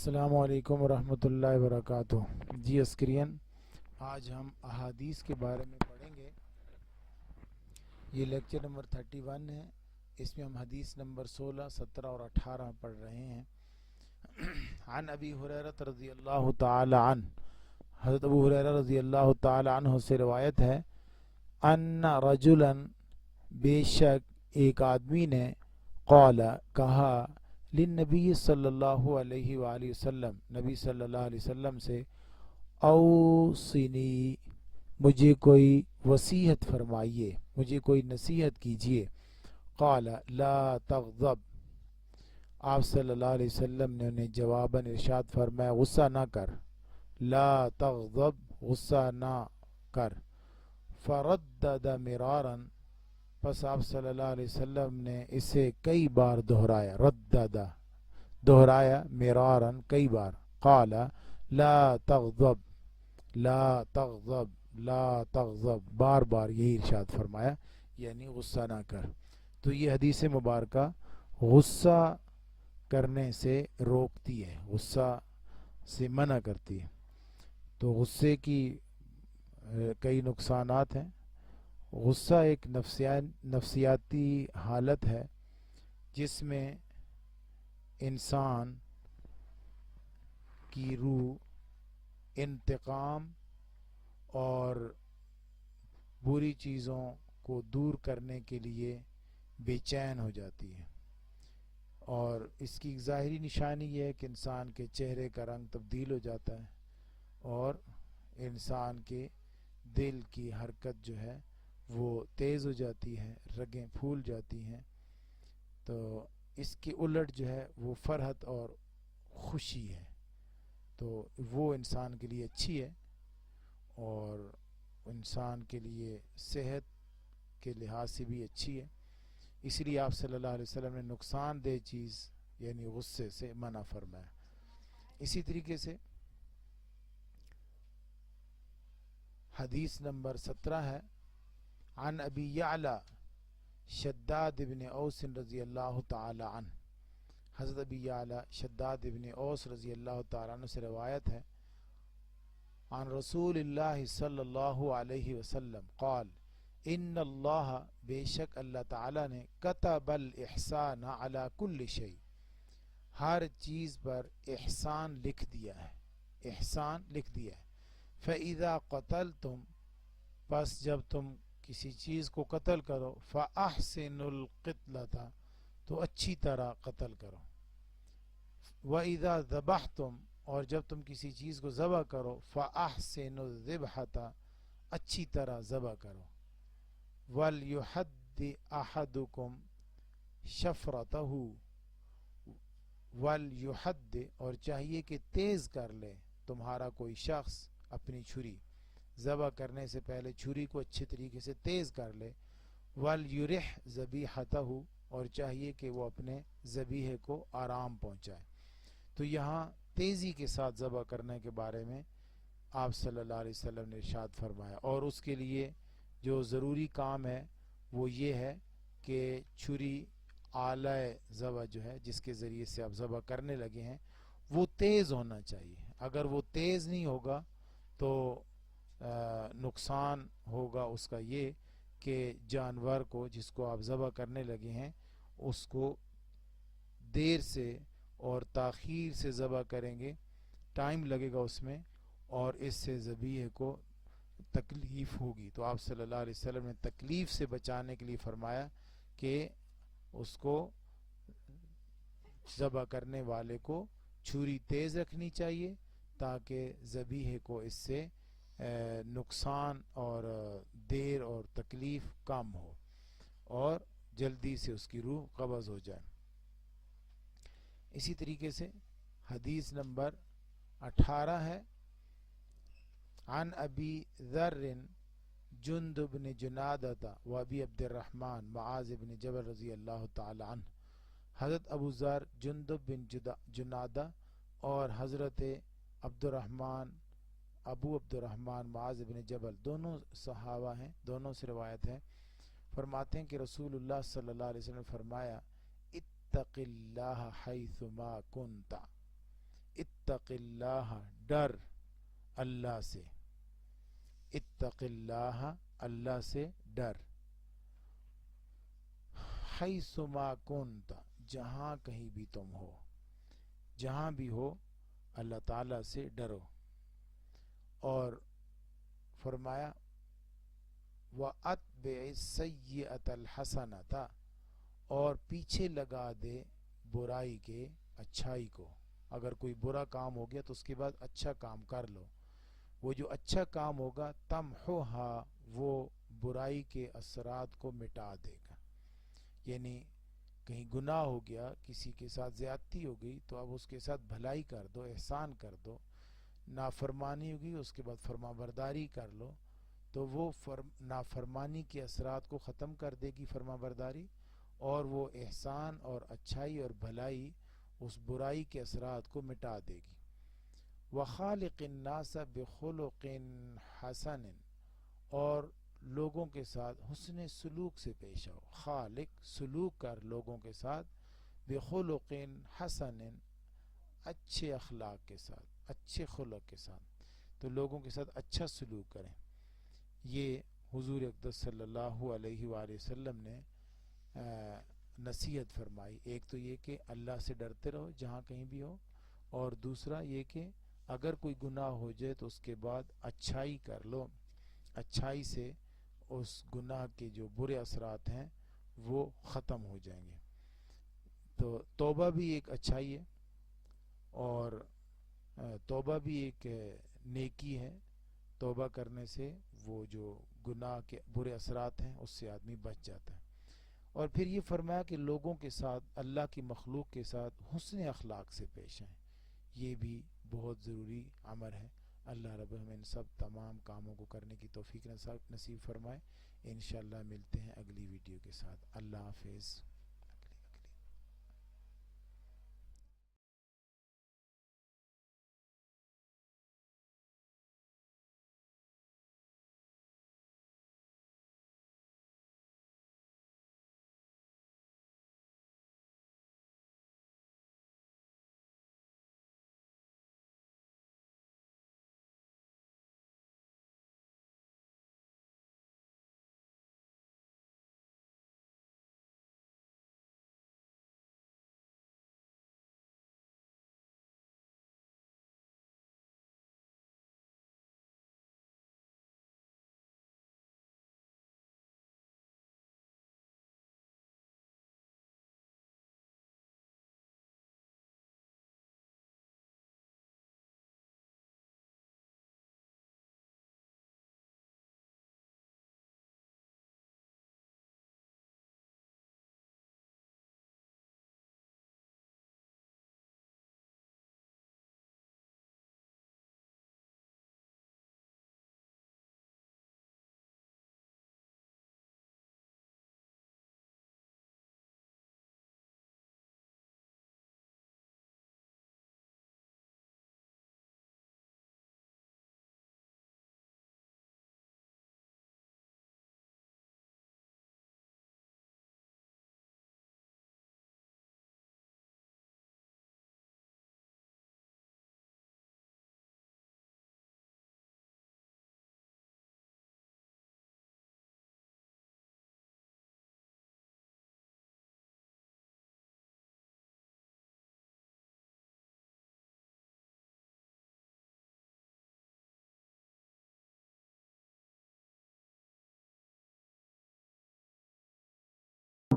السلام علیکم ورحمۃ اللہ وبرکاتہ۔ جی اسکرین، آج ہم احادیث کے بارے میں پڑھیں گے۔ یہ لیکچر نمبر 31 ہے۔ اس میں ہم حدیث نمبر 16، 17 اور 18 پڑھ رہے ہیں۔ عن ابی ہریرہ رضی اللہ تعالی عنہ، حضرت ابو ہریرہ رضی اللہ تعالی عنہ سے روایت ہے، ان رجلا، بے شک ایک آدمی نے، قال کہا، للنبی صلی اللہ علیہ وآلہ وسلم، نبی صلی اللہ علیہ وسلم سے، اوصنی، مجھے کوئی وصیت فرمائیے، مجھے کوئی نصیحت کیجیے۔ قال لا تغضب، آپ صلی اللہ علیہ وسلم نے انہیں جواباً ارشاد فرمایا، غصہ نہ کر، لا تغضب، غصہ نہ کر۔ فردد مرارا، پس آپ صلی اللہ علیہ وسلم نے اسے کئی بار دہرایا، رددا دہرایا، مرارن کئی بار۔ قال لا تغضب، لا تغضب، لا تغضب، بار بار یہی ارشاد فرمایا، یعنی غصہ نہ کر۔ تو یہ حدیث مبارکہ غصہ کرنے سے روکتی ہے، غصہ سے منع کرتی ہے۔ تو غصے کی کئی نقصانات ہیں۔ غصہ ایک نفسیاتی حالت ہے جس میں انسان کی روح انتقام اور بری چیزوں کو دور کرنے کے لیے بے چین ہو جاتی ہے، اور اس کی ظاہری نشانی یہ ہے کہ انسان کے چہرے کا رنگ تبدیل ہو جاتا ہے اور انسان کے دل کی حرکت جو ہے وہ تیز ہو جاتی ہے، رگیں پھول جاتی ہیں۔ تو اس کی الٹ جو ہے وہ فرحت اور خوشی ہے، تو وہ انسان کے لیے اچھی ہے اور انسان کے لیے صحت کے لحاظ سے بھی اچھی ہے۔ اس لیے آپ صلی اللہ علیہ وسلم نے نقصان دہ چیز یعنی غصے سے منع فرمایا۔ اسی طریقے سے حدیث نمبر 17 ہے، عن ابی یعلا شداد ابن اوس رضی اللہ تعالی عنہ، حضرت ابی یعلا شداد ابن اوس رضی اللہ تعالی عنہ سے روایت ہے، عن رسول اللہ صلی اللہ علیہ وسلم قال، ان اللہ، بے شک اللہ تعالی نے، کتب الاحسان علی کل شیء، ہر چیز پر احسان لکھ دیا ہے، احسان لکھ دیا ہے۔ فَإِذَا قَتَلْتُمْ، پس جب تم کسی چیز کو قتل کرو، فَأَحْسِنُوا الْقِتْلَةَ، تو اچھی طرح قتل کرو۔ وَإِذَا ذَبَحْتُمْ، اور جب تم کسی چیز کو ذبح کرو، فَأَحْسِنُوا الذِّبْحَةَ، اچھی طرح ذبح کرو۔ وَلْيُحَدِّ أَحَدُكُمْ شَفْرَتَهُ، وَلْيُحَدِّ، اور چاہیے کہ تیز کر لے تمہارا کوئی شخص اپنی چھری، ذبح کرنے سے پہلے چھری کو اچھے طریقے سے تیز کر لے۔ وَلْيُرِحْ ذَبِيحَتَهُ، اور چاہیے کہ وہ اپنے ذبیحے کو آرام پہنچائے۔ تو یہاں تیزی کے ساتھ ذبح کرنے کے بارے میں آپ صلی اللہ علیہ وسلم نے ارشاد فرمایا، اور اس کے لیے جو ضروری کام ہے وہ یہ ہے کہ چھری، آلہ ذبح جو ہے جس کے ذریعے سے آپ ذبح کرنے لگے ہیں، وہ تیز ہونا چاہیے۔ اگر وہ تیز نہیں ہوگا تو نقصان ہوگا اس کا یہ کہ جانور کو جس کو آپ ذبح کرنے لگے ہیں اس کو دیر سے اور تاخیر سے ذبح کریں گے، ٹائم لگے گا اس میں، اور اس سے ذبیحے کو تکلیف ہوگی۔ تو آپ صلی اللہ علیہ وسلم نے تکلیف سے بچانے کے لیے فرمایا کہ اس کو ذبح کرنے والے کو چھری تیز رکھنی چاہیے تاکہ ذبیحے کو اس سے نقصان اور دیر اور تکلیف کم ہو اور جلدی سے اس کی روح قبض ہو جائے۔ اسی طریقے سے حدیث نمبر 18 ہے، عن ابی ذر جندب بن جنادہ و ابی عبد الرحمن معاذ بن جبل رضی اللہ تعالی عنہ، حضرت ابو ذر جندب بن جنادہ اور حضرت ابو عبد الرحمن معاذ بن جبل دونوں صحابہ ہیں، دونوں سے روایت ہے، فرماتے ہیں کہ رسول اللہ صلی اللہ علیہ وسلم نے فرمایا، اتق اللہ حیث ما کنت، اتق اللہ ڈر اللہ سے، اتق اللہ اللہ سے ڈر، حیث ما کنت جہاں کہیں بھی تم ہو، جہاں بھی ہو اللہ تعالیٰ سے ڈرو. اور فرمایا وَأَتْبِعِ السَّيِّئَةَ الْحَسَنَةَ اور پیچھے لگا دے برائی کے اچھائی کو. اگر کوئی برا کام ہو گیا تو اس کے بعد اچھا کام کر لو. وہ جو اچھا کام ہوگا تمحوہا وہ برائی کے اثرات کو مٹا دے گا. یعنی کہیں گناہ ہو گیا، کسی کے ساتھ زیادتی ہو گئی تو اب اس کے ساتھ بھلائی کر دو، احسان کر دو. نافرمانی ہوگی اس کے بعد فرما برداری کر لو، تو وہ نافرمانی کے اثرات کو ختم کر دے گی فرما برداری، اور وہ احسان اور اچھائی اور بھلائی اس برائی کے اثرات کو مٹا دے گی. وَخَالِقِ النَّاسَ بِخُلُقٍ حَسَنٍ اور لوگوں کے ساتھ حسن سلوک سے پیش آؤ. خالق سلوک کر لوگوں کے ساتھ، بخلق حسن اچھے اخلاق کے ساتھ، اچھے خلق کے ساتھ. تو لوگوں کے ساتھ اچھا سلوک کریں. یہ حضور اقدس صلی اللہ علیہ وآلہ وسلم نے نصیحت فرمائی. ایک تو یہ کہ اللہ سے ڈرتے رہو جہاں کہیں بھی ہو، اور دوسرا یہ کہ اگر کوئی گناہ ہو جائے تو اس کے بعد اچھائی کر لو، اچھائی سے اس گناہ کے جو برے اثرات ہیں وہ ختم ہو جائیں گے. تو توبہ بھی ایک اچھائی ہے، اور توبہ بھی ایک نیکی ہے. توبہ کرنے سے وہ جو گناہ کے برے اثرات ہیں اس سے آدمی بچ جاتا ہے. اور پھر یہ فرمایا کہ لوگوں کے ساتھ، اللہ کی مخلوق کے ساتھ حسن اخلاق سے پیش آئیں. یہ بھی بہت ضروری امر ہے. اللہ رب ہمیں ان سب تمام کاموں کو کرنے کی توفیق نصیب فرمائے. انشاءاللہ ملتے ہیں اگلی ویڈیو کے ساتھ. اللہ حافظ.